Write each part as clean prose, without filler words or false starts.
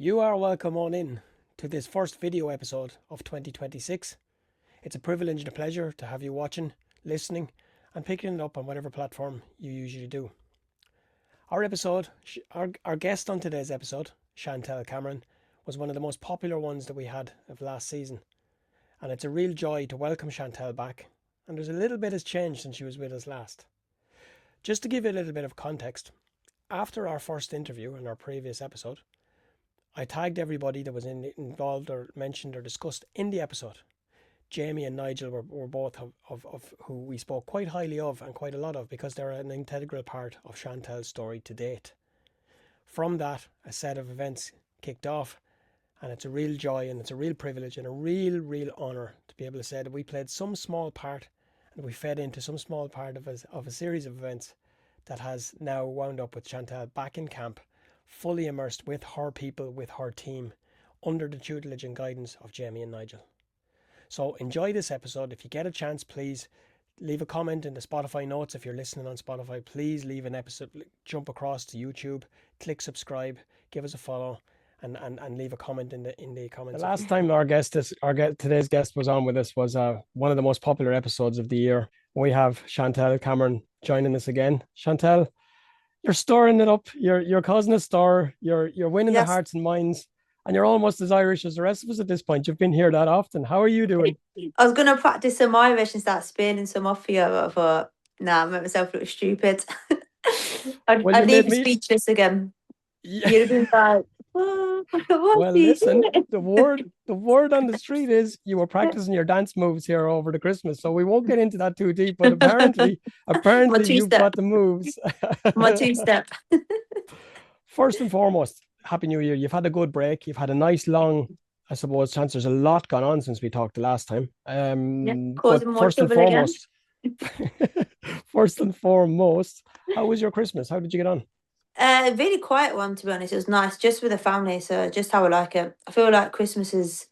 You are welcome on in to this first video episode of 2026. It's a privilege and a pleasure to have you watching, listening, and picking it up on whatever platform you usually do. Our guest on today's episode, Chantelle Cameron, was one of the most popular ones that we had of last season. And it's a real joy to welcome Chantelle back. And there's a little bit has changed since she was with us last. Just to give you a little bit of context, after our first interview in our previous episode, I tagged everybody that was involved or mentioned or discussed in the episode. Jamie and Nigel were both of who we spoke quite highly of and quite a lot of because they're an integral part of Chantelle's story to date. From that, a set of events kicked off, and it's a real joy and it's a real privilege and a real honour to be able to say that we played some small part and we fed into some small part of a series of events that has now wound up with Chantelle back in camp, fully immersed with her people, with her team, under the tutelage and guidance of Jamie and Nigel. So enjoy this episode. If you get a chance, please leave a comment in the Spotify notes. If you're listening on Spotify, please leave an episode, jump across to YouTube, click subscribe, give us a follow, and leave a comment in the comments. The last time today's guest was on with us was one of the most popular episodes of the year. We have Chantelle Cameron joining us again. Chantelle, you're stirring it up. You're causing a stir. You're winning the hearts and minds, and you're almost as Irish as the rest of us at this point. You've been here that often. How are you doing? I was gonna practice some Irish and start spinning some off for you, but I thought, nah, I made myself look stupid. I'd leave you speechless again. Yeah. You'd have been like, well, listen, the word on the street is you were practicing your dance moves here over the Christmas, so we won't get into that too deep. But apparently you've got the moves. My two-step. First and foremost, Happy New Year. You've had a good break. You've had a nice long, I suppose, chance. There's a lot gone on since we talked the last time. But first and foremost, how was your Christmas? How did you get on? A really quiet one, to be honest. It was nice, just with the family, so just how I like it. I feel like Christmas is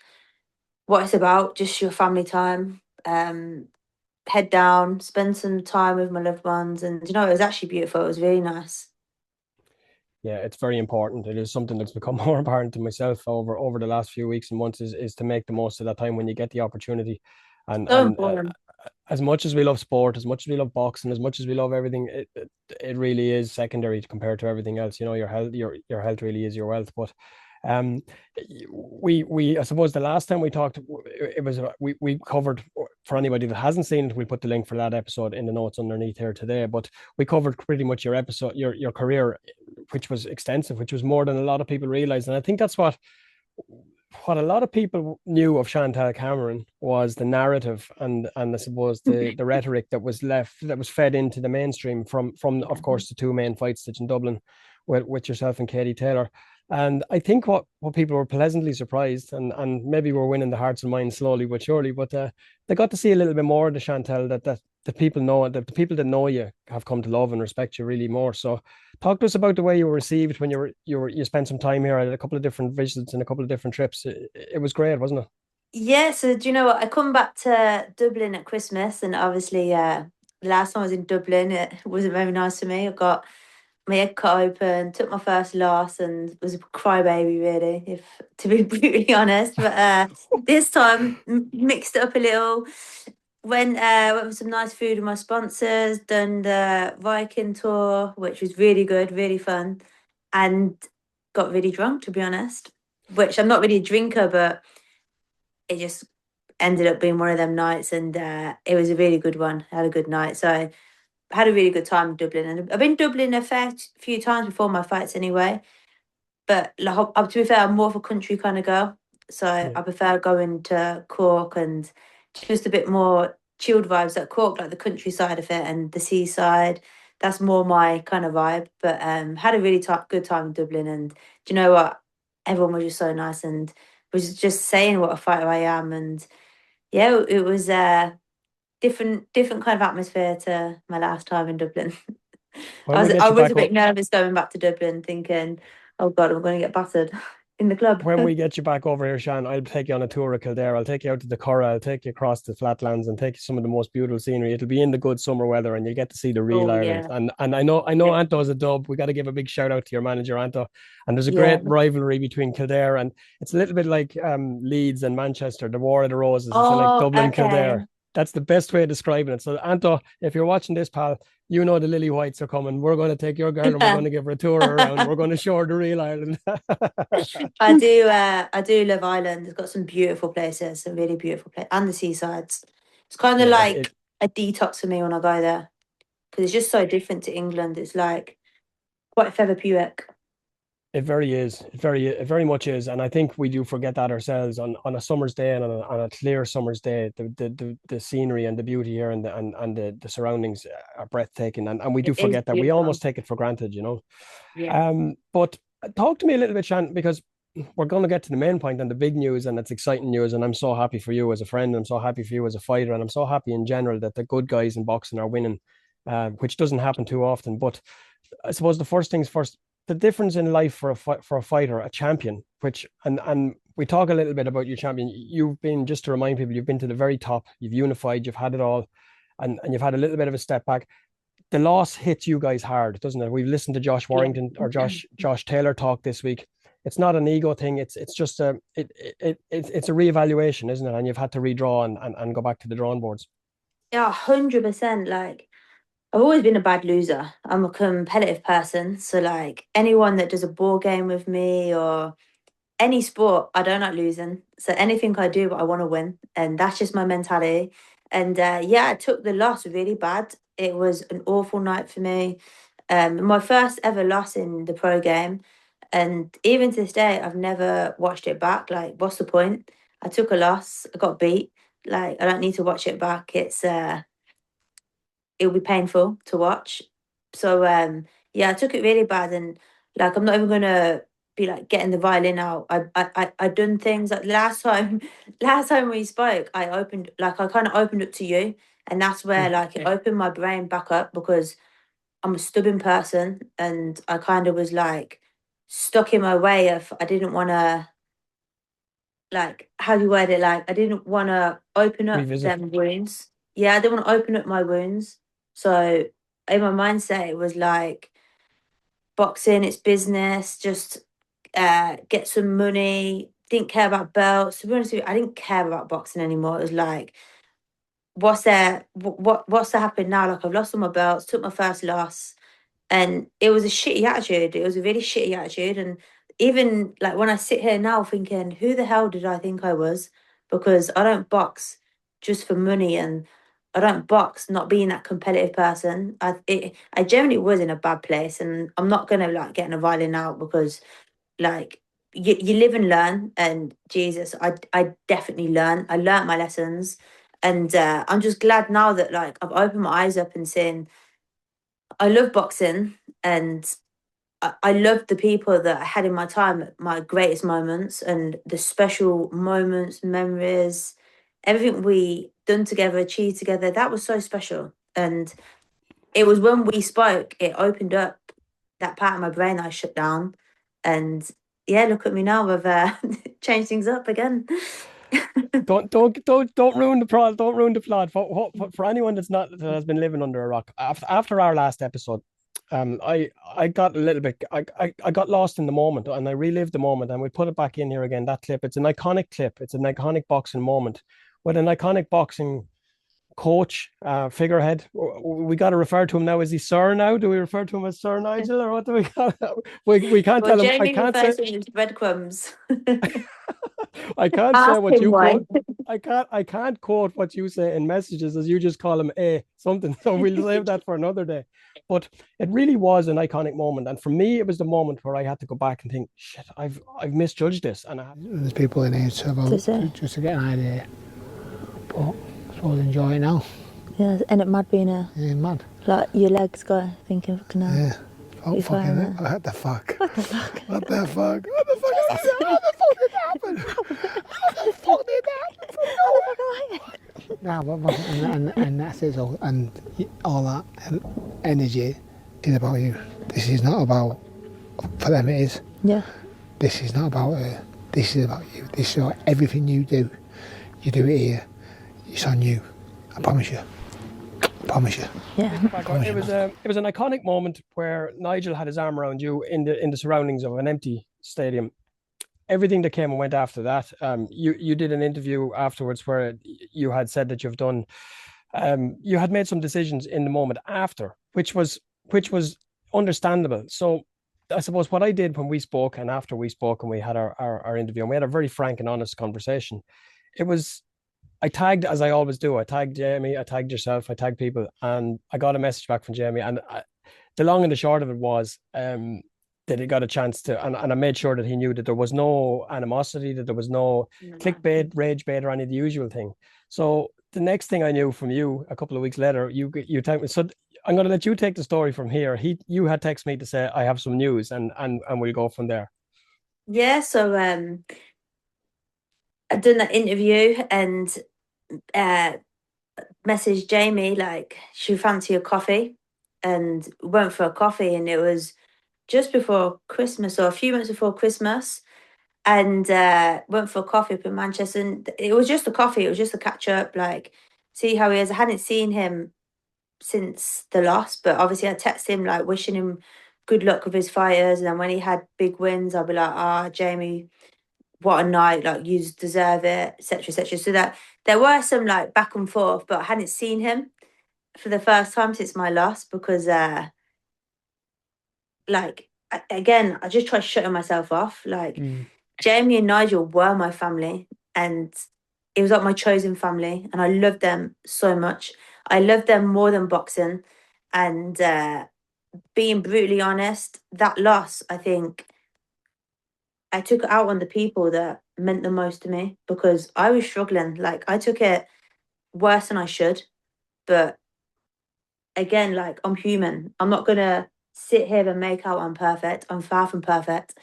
what it's about, just your family time. Head down, spend some time with my loved ones, and it was actually beautiful. It was really nice. Yeah, it's very important. It is something that's become more apparent to myself over the last few weeks and months is to make the most of that time when you get the opportunity. And as much as we love sport, as much as we love boxing, as much as we love everything, it really is secondary compared to everything else. Your health really is your wealth. But we I suppose the last time we talked, it was we covered, for anybody that hasn't seen it, we put the link for that episode in the notes underneath here today. But we covered pretty much your episode, your career, which was extensive, which was more than a lot of people realized. And I think that's what a lot of people knew of Chantelle Cameron was the narrative and I suppose the rhetoric that was fed into the mainstream from of course the two main fights in Dublin with yourself and Katie Taylor. And I think what people were pleasantly surprised and maybe we're winning the hearts and minds slowly but surely, but they got to see a little bit more of the Chantelle that the people know, that the people that know you have come to love and respect you really more. So talk to us about the way you were received when you spent some time here at a couple of different visits and a couple of different trips. It was great, wasn't it? Yeah, so do you know what? I come back to Dublin at Christmas, and obviously the last time I was in Dublin, it wasn't very nice for me. I got my head cut open, took my first loss, and was a crybaby, really, if to be brutally honest. But this time, mixed it up a little. Went with some nice food with my sponsors, done the Viking tour, which was really good, really fun, and got really drunk, to be honest. Which I'm not really a drinker, but it just ended up being one of them nights, and it was a really good one. I had a good night, so I had a really good time in Dublin, and I've been Dublin a fair few times before my fights anyway. But like, to be fair, I'm more of a country kind of girl, so I prefer going to Cork and just a bit more chilled vibes at Cork, like the countryside of it and the seaside. That's more my kind of vibe. But had a really good time in Dublin, and do you know what? Everyone was just so nice and was just saying what a fighter I am, and yeah, it was different kind of atmosphere to my last time in Dublin. I was a bit nervous going back to Dublin, thinking, "Oh God, I'm going to get battered." in the club. when we get you back over here, Shan, I'll take you on a tour of Kildare. I'll take you out to the Curragh. I'll take you across the flatlands and take you some of the most beautiful scenery. It'll be in the good summer weather, and you'll get to see the real Oh Ireland. yeah, And I know Anto's a dub. We got to give a big shout out to your manager, Anto. And there's a yeah. great rivalry between Kildare and it's a little bit like Leeds and Manchester, the War of the Roses. It's like Oh, Dublin, okay. Kildare. That's the best way of describing it. So, Anto, if you're watching this, pal, you know the Lily Whites are coming. We're going to take your girl and we're going to give her a tour around. We're going to show her the real Ireland. I do love Ireland. It's got some beautiful places, some really beautiful places, and the seasides. It's kind of Yeah, like a detox for me when I go there because it's just so different to England. It's like quite therapeutic. it very is. It very much is. And I think we do forget that ourselves on a summer's day and on a clear summer's day, the scenery and the beauty here and the surroundings are breathtaking. And we It do is forget that. We beautiful. almost take it for granted, you know. Yeah. But talk to me a little bit, Shan, because we're going to get to the main point and the big news, and it's exciting news. And I'm so happy for you as a friend. I'm so happy for you as a fighter, and I'm so happy in general that the good guys in boxing are winning, which doesn't happen too often. But I suppose the first things first, the difference in life for a fighter, a champion, which and we talk a little bit about your champion. You've been, just to remind people, you've been to the very top. You've unified. You've had it all, and you've had a little bit of a step back. The loss hits you guys hard, doesn't it? We've listened to Josh Yeah. Warrington or Josh Taylor talk this week. It's not an ego thing. It's just it's a reevaluation, isn't it? And you've had to redraw and go back to the drawing boards. Yeah, 100%. Like, I've always been a bad loser. I'm a competitive person. So, like, anyone that does a ball game with me or any sport, I don't like losing. So, anything I do, I want to win. And that's just my mentality. And yeah, I took the loss really bad. It was an awful night for me. My first ever loss in the pro game. And even to this day, I've never watched it back. Like, what's the point? I took a loss, I got beat. Like, I don't need to watch it back. It'll be painful to watch. So yeah, I took it really bad, and like I'm not even gonna be like getting the violin out. I done things like last time, last time we spoke, I kind of opened up to you, and that's where like it opened my brain back up because I'm a stubborn person, and I kind of was like stuck in my way of I didn't want to like how do you word it, like I didn't want to open up Revisit. them wounds. Yeah, I didn't want to open up my wounds. So in my mindset, it was like boxing, it's business, just get some money. Didn't care about belts. To be honest with you, I didn't care about boxing anymore. It was like, what's to happen now? Like I've lost all my belts, took my first loss, and it was a shitty attitude. It was a really shitty attitude. And even like when I sit here now thinking, who the hell did I think I was? Because I don't box just for money, and I don't box not being that competitive person. I generally was in a bad place, and I'm not gonna like get in a violin out because like you live and learn. And Jesus, I definitely learned. I learned my lessons, and I'm just glad now that like I've opened my eyes up and seen I love boxing, and I love the people that I had in my time, at my greatest moments and the special moments, memories, everything we done together, achieved together. That was so special. And it was when we spoke, it opened up that part of my brain that I shut down. And yeah, look at me now. We've changed things up again. Don't ruin the plot. Don't ruin the plot for anyone that has been living under a rock. After our last episode, I got a little bit. I got lost in the moment, and I relived the moment, and we put it back in here again. That clip. It's an iconic clip. It's an iconic boxing moment with an iconic boxing coach, figurehead. We got to refer to him now. Is he Sir now? Do we refer to him as Sir Nigel, or what do we call it? We can't Well, tell him. I Jamie can't say. refers to him as breadcrumbs. I can't say Ask what him you why. quote. I can't quote what you say in messages as you just call him a something. So we'll save that for another day. But it really was an iconic moment, and for me, it was the moment where I had to go back and think, shit, I've misjudged this, and There's people in here to vote just to get an idea, but I suppose enjoy it now. Yeah, and it mad being a mad. like your legs go thinking fucking hell. Yeah. Oh, fucking it. What the fuck? What the fuck? What the fuck? What the fuck? How the fuck did that happen? How the fuck did that happen? No, and that's it all. And all that energy is about you. This is not about, for them it is. Yeah. This is not about her. This is about you. This is about everything you do. You do it here. It's on you. I promise you. I promise you. Yeah. It was an iconic moment where Nigel had his arm around you in the surroundings of an empty stadium. Everything that came and went after that. You did an interview afterwards where you had said that you had made some decisions in the moment after, which was understandable. So I suppose what I did when we spoke and after we spoke and we had our interview and we had a very frank and honest conversation, it was, I tagged, as I always do, I tagged Jamie, I tagged yourself, I tagged people, and I got a message back from Jamie. And the long and the short of it was that he got a chance to, and I made sure that he knew that there was no animosity, that there was no clickbait, rage bait, or any of the usual thing. So the next thing I knew from you a couple of weeks later, you tagged me. So I'm going to let you take the story from here. You had texted me to say, I have some news, and we'll go from there. Yeah, so I'd done that interview and messaged Jamie, like, she fancy a coffee, and went for a coffee, and it was just before Christmas or a few months before Christmas, and went for a coffee up in Manchester, and it was just a coffee, it was just a catch up, like, see how he is. I hadn't seen him since the loss, but obviously I texted him, like, wishing him good luck with his fighters, and then when he had big wins, I'll be like, Jamie, what a night, like, you deserve it, etc., etc. So that there were some, like, back and forth, but I hadn't seen him for the first time since my loss because like, again, I just tried shutting myself off. Like, Jamie and Nigel were my family, and it was like my chosen family, and I loved them so much. I loved them more than boxing. And being brutally honest, that loss, I think I took it out on the people that meant the most to me because I was struggling. Like, I took it worse than I should. But again, like, I'm human. I'm not going to sit here and make out I'm perfect. I'm far from perfect.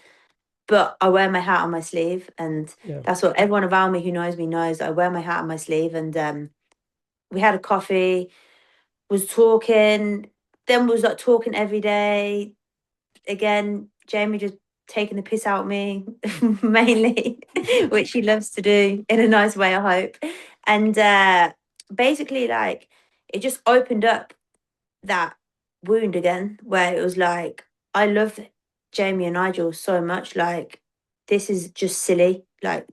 But I wear my hat on my sleeve. And that's what everyone around me who knows me knows. I wear my hat on my sleeve. And we had a coffee, was talking, then was like talking every day. Again, Jamie just taking the piss out of me, mainly, which he loves to do in a nice way, I hope. And basically, like, it just opened up that wound again, where it was like, I love Jamie and Nigel so much. Like, this is just silly. Like,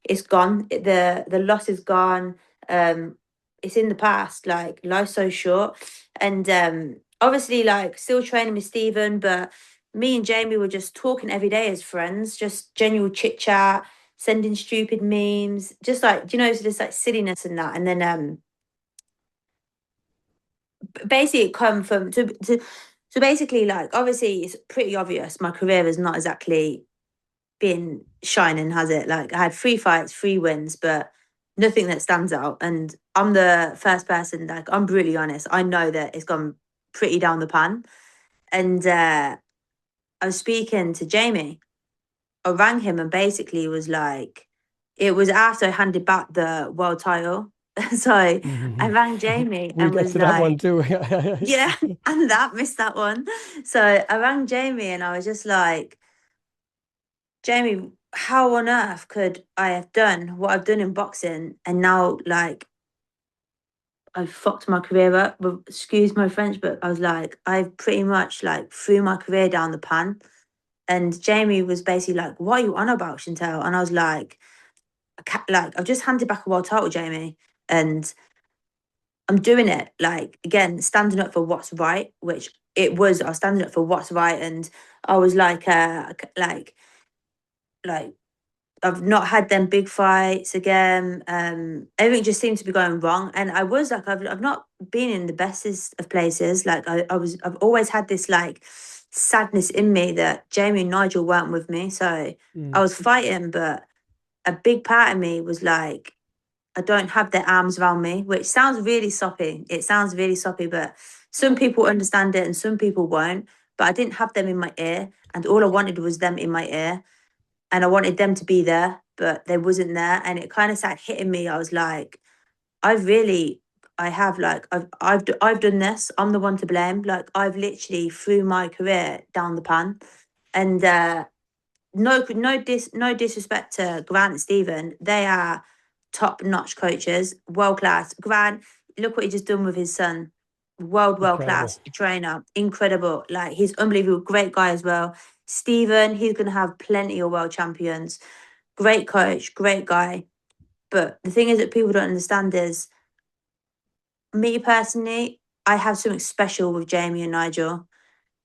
it's gone. The loss is gone. It's in the past. Like, life's so short. And obviously, like, still training with Stephen, but me and Jamie were just talking every day as friends, just genuine chit chat, sending stupid memes, just like, just like silliness and that. And then basically it come from so basically, like, obviously it's pretty obvious my career has not exactly been shining, has it? Like, I had 3 fights, 3 wins, but nothing that stands out. And I'm the first person, like, I'm brutally honest, I know that it's gone pretty down the pan. And I was speaking to Jamie. I rang him and basically was like, it was after I handed back the world title. So I rang Jamie We'll and get was to that like, one too. yeah, and that missed that one. So I rang Jamie and I was just like, Jamie, how on earth could I have done what I've done in boxing and now, like, I've fucked my career up? Well, excuse my French, but I was like, I've pretty much, like, threw my career down the pan. And Jamie was basically like, what are you on about, Chantelle? And I was like, I've just handed back a world title, Jamie, and I'm doing it, like, again, standing up for what's right, which it was. I was standing up for what's right, and I was like, I've not had them big fights again. Everything just seemed to be going wrong, and I was like, I've not been in the bestest of places. Like, I've always had this, like, sadness in me that Jamie and Nigel weren't with me, so I was fighting, but a big part of me was like, I don't have their arms around me, which sounds really soppy. It sounds really soppy, but some people understand it and some people won't. But I didn't have them in my ear, and all I wanted was them in my ear, and I wanted them to be there, but they wasn't there, and it kind of started hitting me. I was like, I've done this. I'm the one to blame. Like, I've literally threw my career down the pan, and no disrespect to Grant and Stephen. They are top-notch coaches, world-class. Grant, look what he just done with his son. World-class trainer. Incredible. Like, he's unbelievable. Great guy as well. Stephen, he's going to have plenty of world champions. Great coach, great guy. But the thing is that people don't understand is, me personally, I have something special with Jamie and Nigel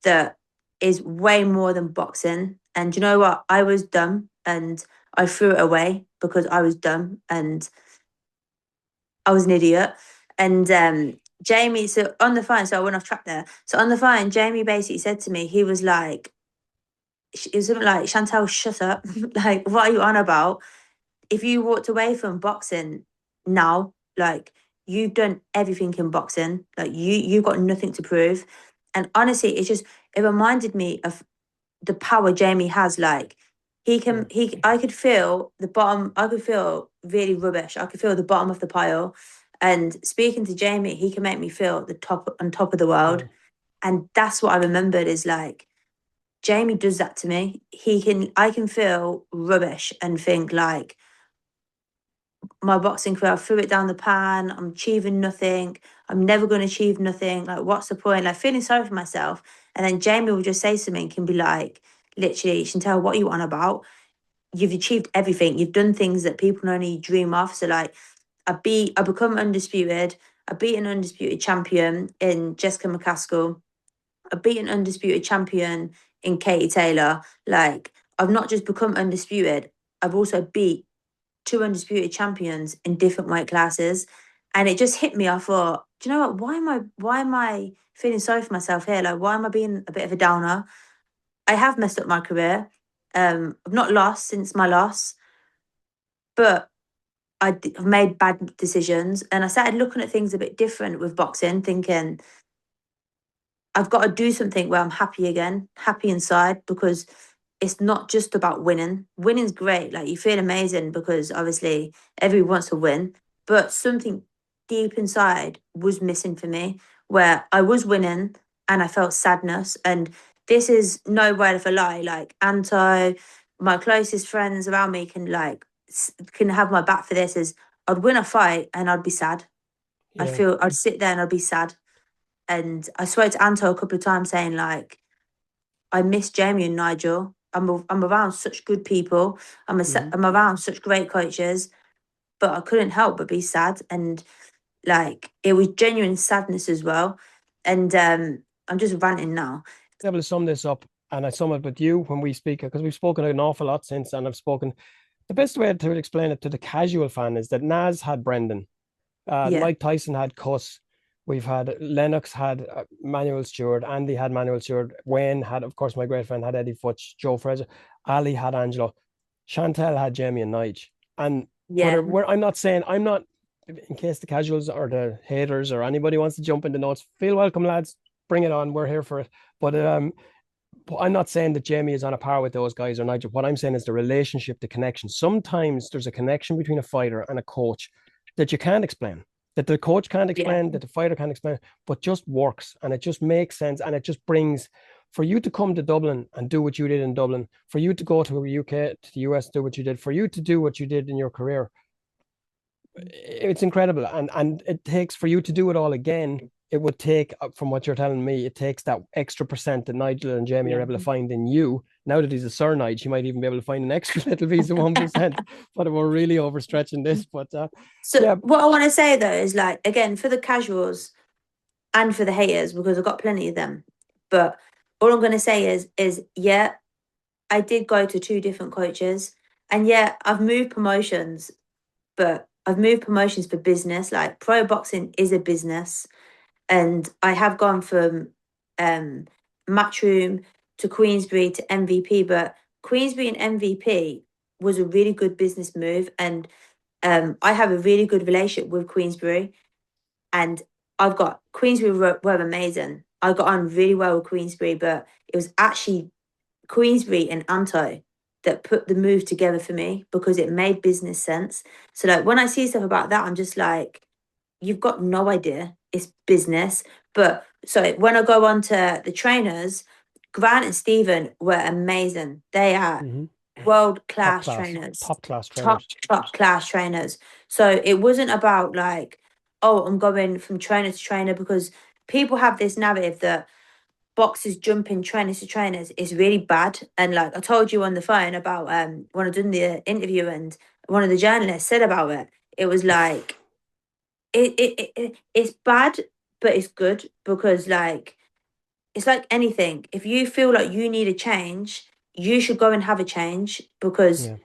that is way more than boxing. And you know what? I was dumb and I threw it away because I was dumb and I was an idiot. And Jamie, so on the phone, so I went off track there. So on the phone, Jamie basically said to me, he was like, it was something like, Chantelle, shut up. Like, what are you on about? If you walked away from boxing now, like, you've done everything in boxing. Like, you've got nothing to prove. And honestly, it reminded me of the power Jamie has. Like, I could feel the bottom, I could feel really rubbish. I could feel the bottom of the pile. And speaking to Jamie, he can make me feel on top of the world. And that's what I remembered is like, Jamie does that to me. I can feel rubbish and think like, my boxing career, I threw it down the pan. I'm achieving nothing. I'm never going to achieve nothing. Like, what's the point? Like, feeling sorry for myself. And then Jamie will just say something and be like, literally, Chantelle, what are you on about? You've achieved everything. You've done things that people can only dream of. So, like, I become undisputed. I beat an undisputed champion in Jessica McCaskill. I beat an undisputed champion in Katie Taylor. Like, I've not just become undisputed, I've also beat 2 undisputed champions in different weight classes. And it just hit me. I thought, do you know what? Why am I feeling sorry for myself here? Like, why am I being a bit of a downer? I have messed up my career. I've not lost since my loss, but I've made bad decisions. And I started looking at things a bit different with boxing, thinking, I've got to do something where I'm happy again, happy inside, because it's not just about winning. Winning's great. Like, you feel amazing because obviously everyone wants to win, but something deep inside was missing for me, where I was winning and I felt sadness. And this is no word of a lie. Like, Anto, my closest friends around me can have my back for this. Is I'd win a fight and I'd be sad. I'd sit there and I'd be sad. And I spoke to Anto a couple of times saying, like, I miss Jamie and Nigel. I'm around such good people. I'm around such great coaches, but I couldn't help but be sad. And like, it was genuine sadness as well. And I'm just ranting now. Able to sum this up, and I sum it with you when we speak, because we've spoken an awful lot since, and I've spoken. The best way to explain it to the casual fan is that Naz had Brendan, Mike Tyson had Cuss. We've had Lennox had Manuel Stewart, Andy had Manuel Stewart, Wayne had, of course, my great friend had Eddie Futch, Joe Fraser, Ali had Angelo, Chantelle had Jamie and Nige. And I'm not, in case the casuals or the haters or anybody wants to jump in the notes, feel welcome, lads, bring it on, we're here for it. But I'm not saying that Jamie is on a par with those guys or Nigel. What I'm saying is the relationship, the connection. Sometimes there's a connection between a fighter and a coach that you can't explain, that the coach can't explain, that the fighter can't explain, but just works, and it just makes sense, and it just brings, for you to come to Dublin and do what you did in Dublin, for you to go to the UK, to the US, do what you did, for you to do what you did in your career, it's incredible. And it takes, for you to do it all again, it would take, from what you're telling me, it takes that extra percent that Nigel and Jamie are able to find in you. Now that he's a Sir Nigel, he might even be able to find an extra little piece of 1%, but we're really overstretching this. But what I want to say though is, like, again, for the casuals and for the haters, because I've got plenty of them, but all I'm going to say is I did go to 2 different coaches, and I've moved promotions, but I've moved promotions for business. Like, pro boxing is a business. And I have gone from Matchroom to Queensbury to MVP, but Queensbury and MVP was a really good business move. And I have a really good relationship with Queensbury. And I've got, Queensbury were amazing. I got on really well with Queensbury, but it was actually Queensbury and Anto that put the move together for me because it made business sense. So, like, when I see stuff about that, I'm just like, you've got no idea. It's business. But so when I go on to the trainers, Grant and Stephen were amazing. They are world top class class, trainers, top class top trainers. class trainers. So it wasn't about like, oh, I'm going from trainer to trainer, because people have this narrative that boxers jumping trainers to trainers is really bad. And like I told you on the phone about when I done the interview, and one of the journalists said about it, it was like it's bad, but it's good, because like it's like anything. If you feel like you need a change, you should go and have a change, because Yeah.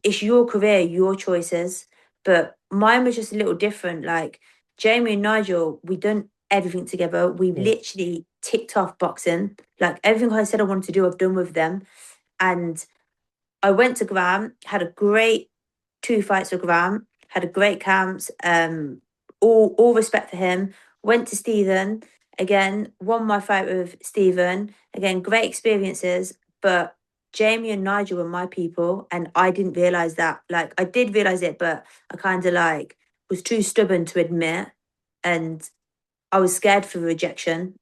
it's your career, your choices. But mine was just a little different. Like Jamie and Nigel, we done everything together. We Yeah. literally ticked off boxing. Like everything I said I wanted to do, I've done with them. And I went to Graham, had a great 2 fights with Graham, had a great camps. All respect for him. Went to Stephen again, won my fight with Stephen again. Great experiences, but Jamie and Nigel were my people, and I didn't realize that. Like I did realize it, but I kind of like was too stubborn to admit, and I was scared for rejection,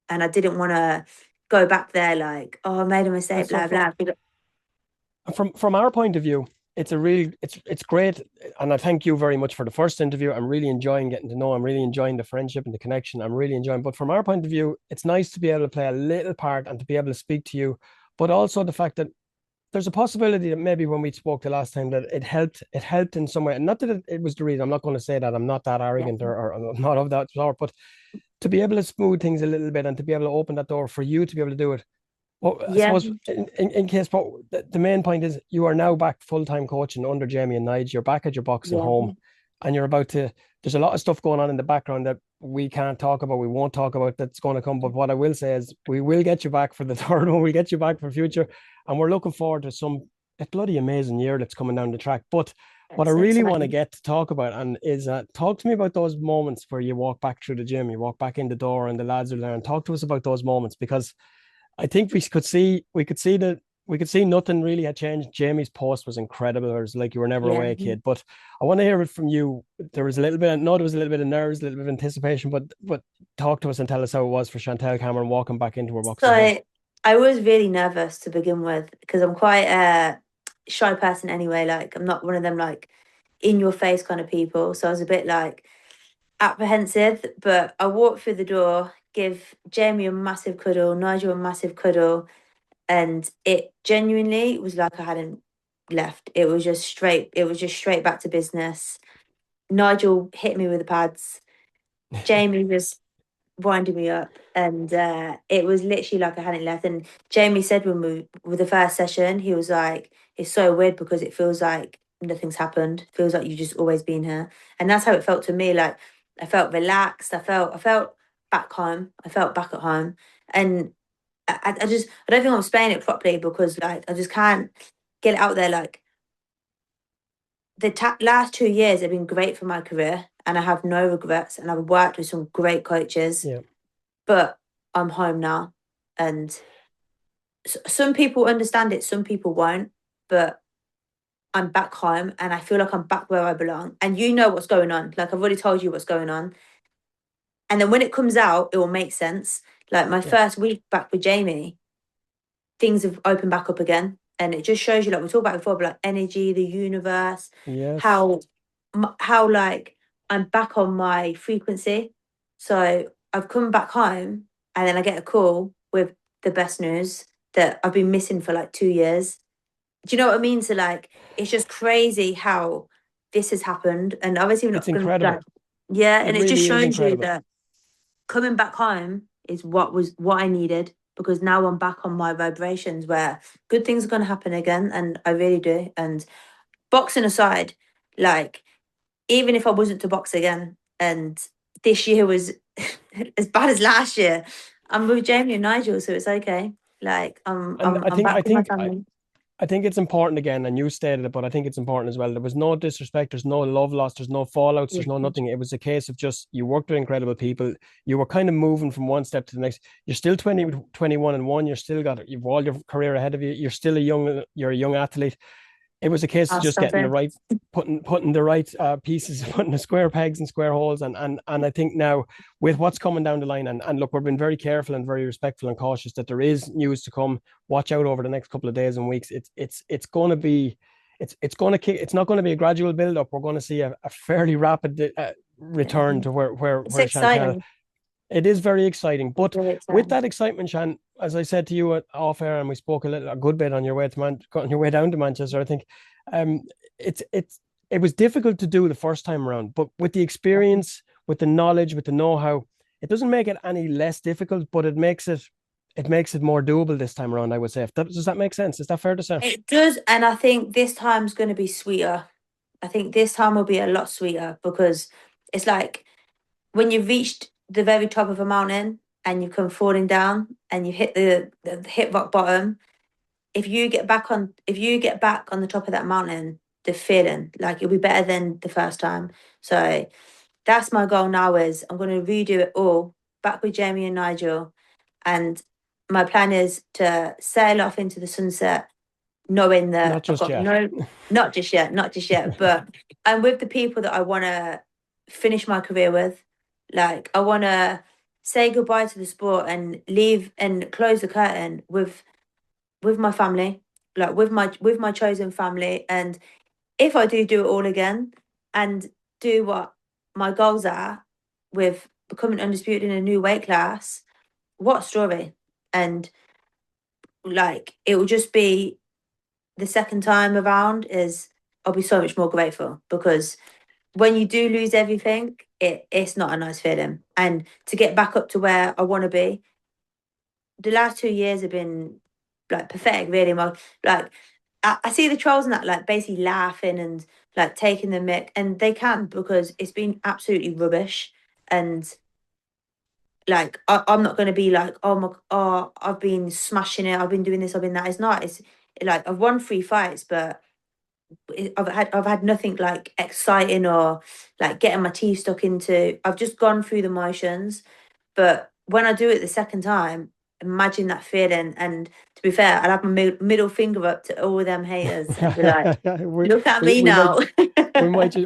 and I didn't want to go back there like, oh, I made a mistake, So blah blah. from our point of view, it's great, and I thank you very much for the first interview. I'm really enjoying getting to know. I'm really enjoying the friendship and the connection. I'm really enjoying. But from our point of view, it's nice to be able to play a little part and to be able to speak to you. But also the fact that there's a possibility that maybe when we spoke the last time that it helped in some way. And not that it was the reason. I'm not going to say that. I'm not that arrogant or I'm not of that sort. But to be able to smooth things a little bit and to be able to open that door for you to be able to do it. Well, I Yeah, suppose in case, but the main point is you are now back full-time coaching under Jamie and Nigel. You're back at your boxing yeah. home, and you're about to. There's a lot of stuff going on in the background that we can't talk about. We won't talk about that's going to come. But what I will say is we will get you back for the third one. We'll get you back for future, and we're looking forward to a bloody amazing year that's coming down the track. But what I It's really want to exciting. get to talk about and is talk to me about those moments where you walk back through the gym, you walk back in the door, and the lads are there. And talk to us about those moments, because I think we could see nothing really had changed. Jamie's post was incredible. It was like you were never Yeah. away, kid. But I want to hear it from you. There was a little bit, there was a little bit of nerves, a little bit of anticipation, but talk to us and tell us how it was for Chantelle Cameron walking back into her boxing home. So I was really nervous to begin with, because I'm quite a shy person anyway. Like I'm not one of them like in your face kind of people. So I was a bit like apprehensive, but I walked through the door, give Jamie a massive cuddle, Nigel a massive cuddle, and it genuinely was like I hadn't left. It was just straight back to business. Nigel hit me with the pads. Jamie was winding me up, and it was literally like I hadn't left. And Jamie said when we with the first session, he was like, it's so weird because it feels like nothing's happened. It feels like you've just always been here. And that's how it felt to me. Like I felt relaxed. I felt back home. I felt back at home. And I just I don't think I'm explaining it properly, because like I just can't get it out there. Like the last 2 years have been great for my career, and I have no regrets, and I've worked with some great coaches. Yeah. But I'm home now, and some people understand it, some people won't. But I'm back home, and I feel like I'm back where I belong. And you know what's going on. Like I've already told you what's going on. And then when it comes out, it will make sense. Like my first week back with Jamie, things have opened back up again, and it just shows you, like we talked about before, but like energy, the universe, Yes. how like I'm back on my frequency. So I've come back home, and then I get a call with the best news that I've been missing for like 2 years. Do you know what I mean? So like it's just crazy how this has happened, and obviously we're It's not going to incredible. like, yeah, It and it just really is shows you incredible. that coming back home is what I needed, because now I'm back on my vibrations where good things are going to happen again, and I really do. And boxing aside, like even if I wasn't to box again, and this year was as bad as last year, I'm with Jamie and Nigel, so it's okay. Like And I'm back with my family. I think it's important again, and you stated it, but I think it's important as well. There was no disrespect, there's no love lost, there's no fallouts, there's no nothing. It was a case of just you worked with incredible people. You were kind of moving from one step to the next. You're still 21 and one. You've all your career ahead of you. You're a young athlete. It was a case of I'll just stop getting the it. right, putting the right pieces, putting the square pegs and square holes, and I think now with what's coming down the line, and look, we've been very careful and very respectful and cautious that there is news to come. Watch out over the next couple of days and weeks. It's going to be, it's going to kick. It's not going to be a gradual build up. We're going to see a fairly rapid return to It's where Chantelle. exciting. It is very exciting, but Very with exciting. that excitement, Shan, as I said to you off air, and we spoke a good bit on your way to on your way down to Manchester, I think, um, it was difficult to do the first time around, but with the experience, with the knowledge, with the know-how, it doesn't make it any less difficult, but it makes it more doable this time around, I would say. Does that make sense? Is that fair to say? It does, and I think this time's going to be sweeter. I think this time will be a lot sweeter because it's like when you've reached the very top of a mountain and you come falling down and you hit the hit rock bottom. If you get back on the top of that mountain, the feeling like it'll be better than the first time. So that's my goal now. Is I'm going to redo it all back with Jamie and Nigel, and my plan is to sail off into the sunset, knowing that Not just yet. not just yet, but I'm with the people that I want to finish my career with. Like I want to say goodbye to the sport and leave and close the curtain with my family, like with my chosen family. And if I do it all again and do what my goals are with becoming undisputed in a new weight class, what a story. And like it will just be the second time around is I'll be so much more grateful because when you do lose everything, it's not a nice feeling. And to get back up to where I want to be, the last 2 years have been like pathetic, really. I see the trolls and that like basically laughing and like taking the mick, and they can because it's been absolutely rubbish. And like I'm not going to be like I've been smashing it, I've been doing this, I've been that. It's not. It's like I've won 3 fights, but I've had nothing like exciting or like getting my teeth stuck into. I've just gone through the motions, but when I do it the second time, imagine that feeling. And to be fair, I'll have my middle finger up to all of them haters and be like, "Look at me now."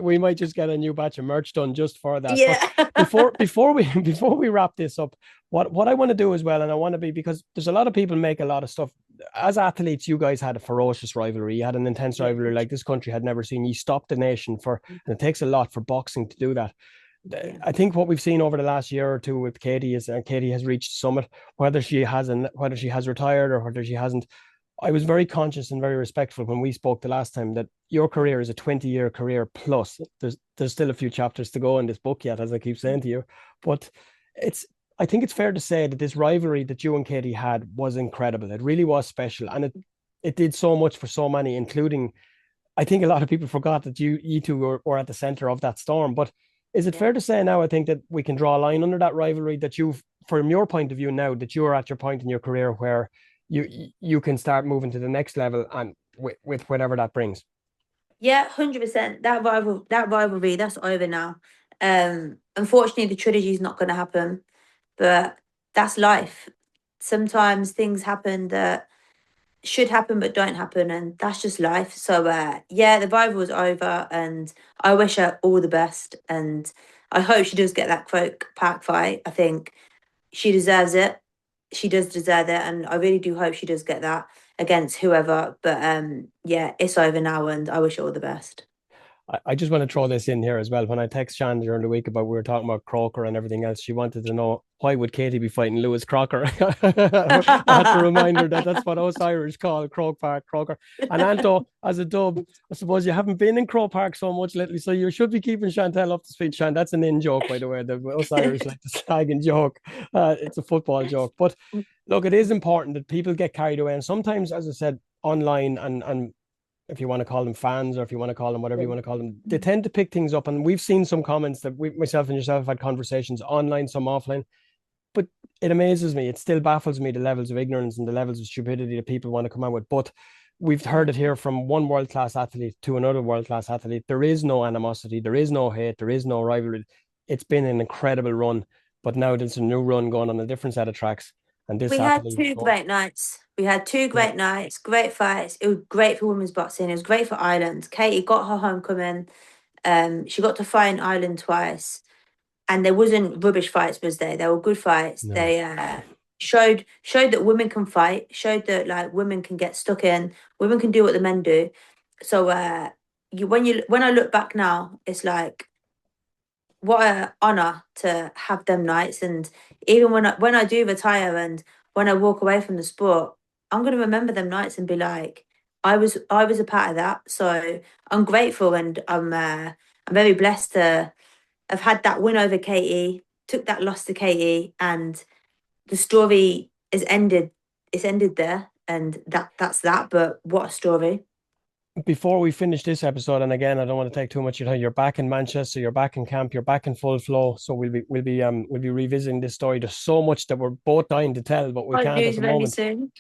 We might just get a new batch of merch done just for that. Yeah. But before we wrap this up, what I want to do as well, and I want to be, because there's a lot of people make a lot of stuff. As athletes, you guys had a ferocious rivalry. You had an intense rivalry like this country had never seen. You stopped the nation and it takes a lot for boxing to do that. I think what we've seen over the last year or two with Katie is Katie has reached summit, whether she has retired or whether she hasn't. I was very conscious and very respectful when we spoke the last time that your career is a 20-year career plus. There's still a few chapters to go in this book yet, as I keep saying to you. But I think it's fair to say that this rivalry that you and Katie had was incredible. It really was special. And it did so much for so many, including, I think a lot of people forgot that you two were at the center of that storm. But is it fair to say now, I think that we can draw a line under that rivalry, that from your point of view now, that you are at your point in your career where you can start moving to the next level and with whatever that brings? Yeah, 100%. That rivalry, that's over now. Unfortunately, the trilogy is not going to happen, but that's life. Sometimes things happen that should happen but don't happen, and that's just life. So yeah, the rival is over, and I wish her all the best, and I hope she does get that Croke Park fight. I think she deserves it. She does deserve it, and I really do hope she does get that against whoever. But yeah, it's over now, and I wish her all the best. I just want to throw this in here as well. When I text Shan during the week about we were talking about Croker and everything else, she wanted to know, why would Katie be fighting Lewis Crocker? I had to remind her that that's what us Irish call Croke Park Croker. And Anto, as a dub, I suppose you haven't been in Croke Park so much lately, so you should be keeping Chantelle up to speed. Shan, that's an in joke, by the way. Us Irish like to slag and joke. It's a football joke. But look, it is important that people get carried away. And sometimes, as I said, online and if you want to call them fans or if you want to call them whatever you want to call them, they tend to pick things up. And we've seen some comments that myself and yourself have had conversations online, some offline. But it amazes me. It still baffles me, the levels of ignorance and the levels of stupidity that people want to come out with. But we've heard it here from one world-class athlete to another world-class athlete. There is no animosity. There is no hate. There is no rivalry. It's been an incredible run. But now there's a new run going on a different set of tracks. And this We had Saturday, two great nights. We had two Yeah. great nights, great fights. It was great for women's boxing. It was great for Ireland. Katie got her homecoming. She got to fight in Ireland twice. And there wasn't rubbish fights, was there? There were good fights. No. They showed that women can fight, showed that like women can get stuck in, women can do what the men do. So when I look back now, it's like what an honor to have them nights. And even when I do retire and when I walk away from the sport, I'm gonna remember them nights and be like, I was a part of that. So I'm grateful and I'm very blessed to have had that win over Katie, took that loss to Katie, and the story is ended. It's ended there, and that's that. But what a story! Before we finish this episode, and again, I don't want to take too much of your time. You're back in Manchester. You're back in camp. You're back in full flow. So we'll be revisiting this story. There's so much that we're both dying to tell, but we can't at the Very moment. soon.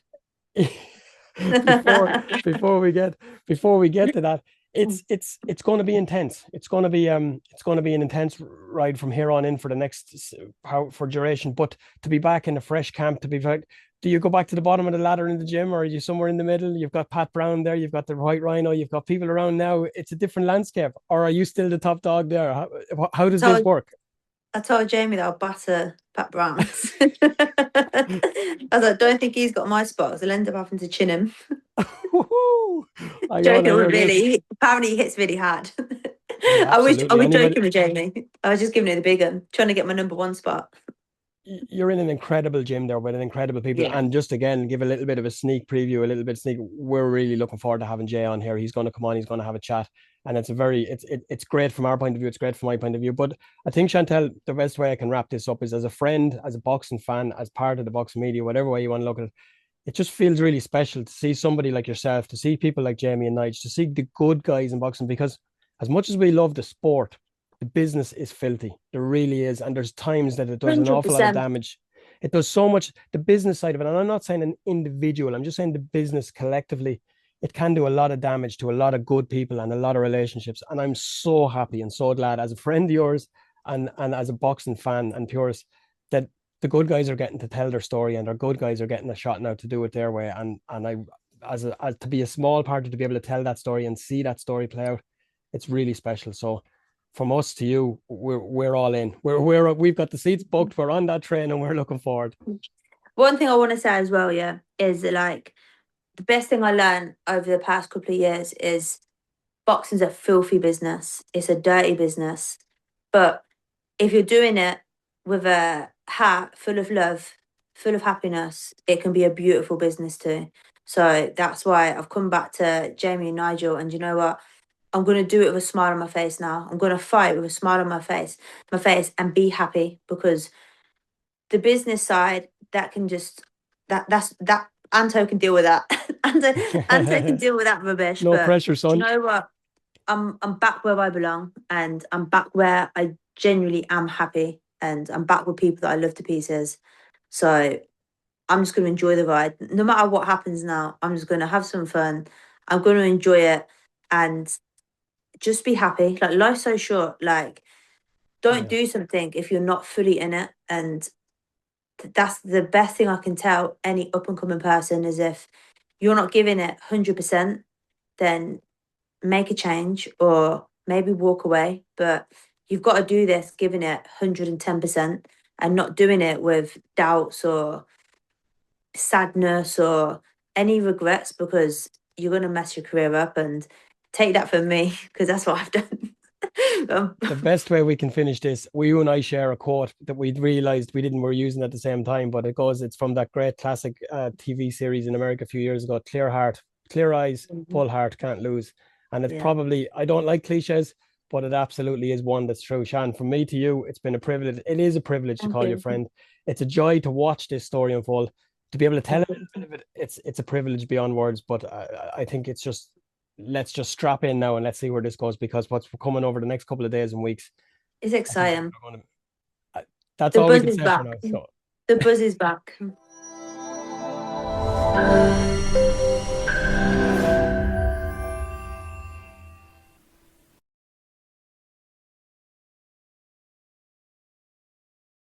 before we get to that, it's going to be intense. It's going to be an intense ride from here on in for the next for duration. But to be back in a fresh camp, do you go back to the bottom of the ladder in the gym, or are you somewhere in the middle? You've got Pat Brown there, you've got the White Rhino, you've got people around now. It's a different landscape. Or are you still the top dog there? How does this work? I told Jamie that I'll batter Pat Brown. I was like, don't think he's got my spots. I'll end up having to chin him. Joking, really. Apparently, he hits really hard. Yeah, I was joking with Jamie. I was just giving it the big one, trying to get my number one spot. You're in an incredible gym there with an incredible people. Yeah. And just again, give a little bit of a sneak preview, we're really looking forward to having Jay on here. He's going to come on, he's going to have a chat. And it's great from our point of view. It's great from my point of view. But I think, Chantelle, the best way I can wrap this up is as a friend, as a boxing fan, as part of the boxing media, whatever way you want to look at it. It just feels really special to see somebody like yourself, to see people like Jamie and Nigel, to see the good guys in boxing, because as much as we love the sport, the business is filthy. There really is. And there's times that it does 100%. An awful lot of damage. It does so much, the business side of it. And I'm not saying an individual, I'm just saying the business collectively, it can do a lot of damage to a lot of good people and a lot of relationships. And I'm so happy and so glad as a friend of yours and as a boxing fan and purist that the good guys are getting to tell their story and our good guys are getting a shot now to do it their way. And I, as to be a small part of to be able to tell that story and see that story play out, it's really special. So from us to you, we're all in. We've got the seats booked. We're on that train and we're looking forward. One thing I want to say as well, is like the best thing I learned over the past couple of years is boxing's a filthy business. It's a dirty business. But if you're doing it with a heart full of love, full of happiness, it can be a beautiful business too. So that's why I've come back to Jamie and Nigel. And you know what? I'm going to do it with a smile on my face now. I'm going to fight with a smile on my face and be happy, because the business side, that can just, that Anto can deal with that. Anto can deal with that rubbish. No pressure, son. You know what? I'm back where I belong, and I'm back where I genuinely am happy, and I'm back with people that I love to pieces. So I'm just going to enjoy the ride. No matter what happens now, I'm just going to have some fun. I'm going to enjoy it and just be happy. Like, life's so short. Like, don't do something if you're not fully in it. And that's the best thing I can tell any up and coming person is if you're not giving it 100%, then make a change or maybe walk away. But you've got to do this giving it 110% and not doing it with doubts or sadness or any regrets, because you're going to mess your career up. And take that from me, because that's what I've done. The best way we can finish this, you and I share a quote that we realized we're using at the same time, but it's from that great classic TV series in America a few years ago, Clear Eyes, Full Heart, Can't Lose. And it's probably, I don't like cliches, but it absolutely is one that's true. Shan, from me to you, it's been a privilege. It is a privilege to call you a friend. It's a joy to watch this story unfold. To be able to tell a little bit of it, it's a privilege beyond words. But I think it's just, let's just strap in now and let's see where this goes, because what's coming over the next couple of days and weeks is exciting. That's all we can say for now. So. The buzz is back.